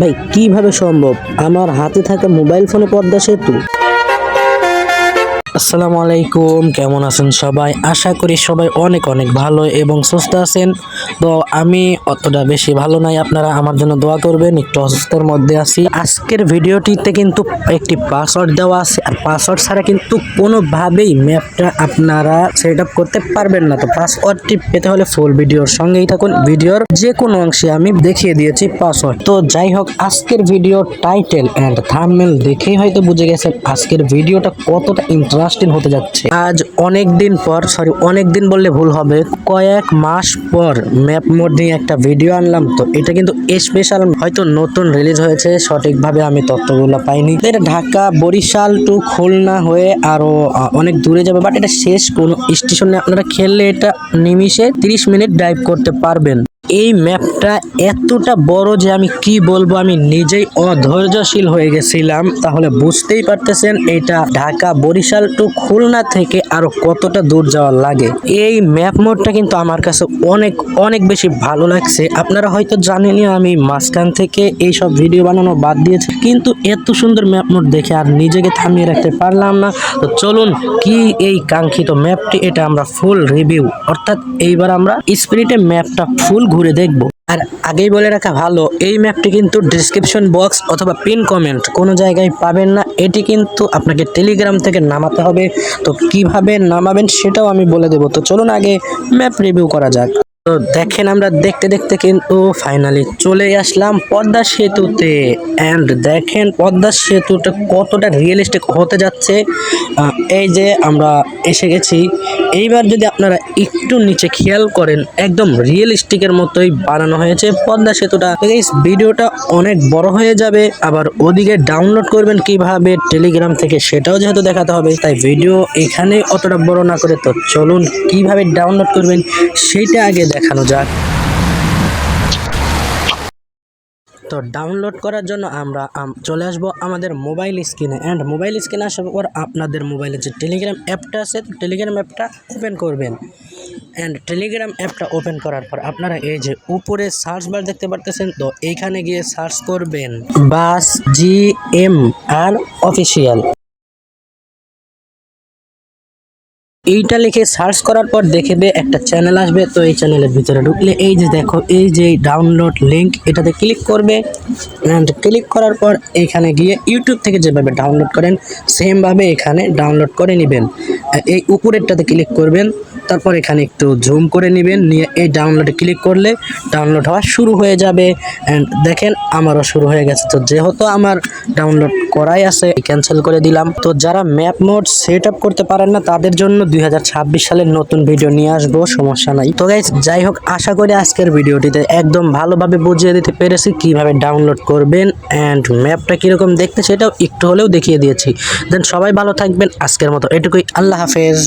ভাই কিভাবে সম্ভব আমার হাতে থাকা মোবাইল ফোনে পদ্মা সেতু? আসসালামু আলাইকুম, কেমন আছেন সবাই? আশা করি সবাই অনেক অনেক ভালো এবং সুস্থ আছেন। তো আমি অতটা বেশি ভালো নাই, আপনারা আমার জন্য দোয়া করবেন, একটু অসুস্থতার মধ্যে আছি। আজকের ভিডিওটিতে কিন্তু একটি পাসওয়ার্ড দেওয়া আছে, আর পাসওয়ার্ড ছাড়া কিন্তু কোনোভাবেই ম্যাপটা আপনারা সেট আপ করতে পারবেন না। তো পাসওয়ার্ডটি পেতে হলে ফুল ভিডিওর সঙ্গেই থাকুন। ভিডিওর যে কোনো অংশে আমি দেখিয়ে দিয়েছি পাসওয়ার্ড। তো যাই হোক, আজকের ভিডিও টাইটেল অ্যান্ড থাম্বনেল দেখেই হয়তো বুঝে গেছেন আজকের ভিডিওটা কতটা ইন্টারেস্টিং হতে যাচ্ছে। আজ অনেক দিন পর, অনেক দিন বললে ভুল হবে, কয়েক মাস পর ম্যাপ মোড নিয়ে একটা ভিডিও আনলাম। তো এটা কিন্তু স্পেশাল, হয়তো নতুন রিলিজ হয়েছে, সঠিকভাবে আমি তথ্যগুলো পাইনি। এটা ঢাকা বরিশাল টু খুলনা হয়ে আরো অনেক দূরে যাবে, বাট এটা শেষ কোনো স্টেশনে আপনারা খেললে এটা নিমিশে 30 মিনিট ড্রাইভ করতে পারবেন। এই ম্যাপটা এতটা বড় যে আমি কি বলবো, আমি নিজেই অধৈর্যশীল হয়ে গেছিলাম। তাহলে বুঝতেই পারতেছেন এটা ঢাকা বরিশাল টু খুলনা থেকে আরো কতটা দূর যাওয়া লাগে। এই ম্যাপ মোডটা কিন্তু আমার কাছে অনেক অনেক বেশি ভালো লাগছে। আপনারা হয়তো জানেনই আমি মাঝখান থেকে এইসব ভিডিও বানানো বাদ দিয়েছি, কিন্তু এত সুন্দর ম্যাপ মোড দেখে আর নিজেকে থামিয়ে রাখতে পারলাম না। তো চলুন, কি এই কাঙ্ক্ষিত ম্যাপটি, এটা আমরা ফুল রিভিউ, অর্থাৎ এইবার আমরা স্পিরিটে ম্যাপটা ফুল ঘুরে দেখব। আর আগেই বলে রাখা ভালো, এই ম্যাপটি কিন্তু ডিসক্রিপশন বক্স অথবা পিন কমেন্ট কোনো জায়গায় পাবেন না। এটি কিন্তু আপনাকে টেলিগ্রাম থেকে নামাতে হবে। তো কিভাবে নামাবেন সেটাও আমি বলে দেব। তো চলুন আগে ম্যাপ রিভিউ করা যাক। তো দেখেন, আমরা দেখতে দেখতে কিন্তু ফাইনালি চলে আসলাম পদ্মা সেতুতে। অ্যান্ড দেখেন পদ্মা সেতুটা কতটা রিয়েলিস্টিক হতে যাচ্ছে। এই যে আমরা এসে গেছি। এইবার যদি আপনারা একটু নিচে খেয়াল করেন, একদম রিয়েলিস্টিকের মতোই বানানো হয়েছে পদ্মা সেতুটা। এই ভিডিওটা অনেক বড় হয়ে যাবে, আবার ওদিকে ডাউনলোড করবেন কিভাবে টেলিগ্রাম থেকে সেটাও যেহেতু দেখাতে হবে, তাই ভিডিও এখানে অতটা বড় না করে, তো চলুন কিভাবে ডাউনলোড করবেন সেইটা আগে দেখানো যাক। তো ডাউনলোড করার জন্য আমরা চলে আসব আমাদের মোবাইল স্ক্রিনে। অ্যান্ড মোবাইল স্ক্রিনে আসার পর আপনাদের মোবাইলে যে টেলিগ্রাম অ্যাপটা আছে, টেলিগ্রাম অ্যাপটা ওপেন করবেন। অ্যান্ড টেলিগ্রাম অ্যাপটা ওপেন করার পর আপনারা এই যে উপরে সার্চ বার দেখতে পারতেছেন, তো এইখানে গিয়ে সার্চ করবেন বাস GMR অফিসিয়াল। এইটা লিখে সার্চ করার পর দেখবে একটা চ্যানেল আসবে। তো এই চ্যানেলের ভিতরে ঢুকলে এই যে দেখো, এই যে ডাউনলোড লিঙ্ক, এটাতে ক্লিক করবে। অ্যান্ড ক্লিক করার পর এখানে গিয়ে ইউটিউব থেকে যেভাবে ডাউনলোড করেন সেমভাবে এখানে ডাউনলোড করে নেবেন। এই উপরেরটাতে ক্লিক করবেন, তারপর এখানে একটু জুম করে নেবেন, নিয়ে এই ডাউনলোডে ক্লিক করলে ডাউনলোড হওয়া শুরু হয়ে যাবে। অ্যান্ড দেখেন আমারও শুরু হয়ে গেছে। তো যেহেতু আমার ডাউনলোড করাই আছে, ক্যান্সেল করে দিলাম। তো যারা ম্যাপ মোড সেট আপ করতে পারেন না তাদের জন্য 2026 সালের নতুন ভিডিও নিয়ে আসবো, সমস্যা নাই। তো গাইস, যাই হোক, আশা করি আজকের ভিডিওটিতে একদম ভালোভাবে বুঝিয়ে দিতে পেরেছি কিভাবে ডাউনলোড করবেন অ্যান্ড ম্যাপটা কিরকম দেখতে সেটাও একটু হলেও দেখিয়ে দিয়েছি। দেন সবাই ভালো থাকবেন, আজকের মতো এটুকুই, আল্লাহ হাফেজ।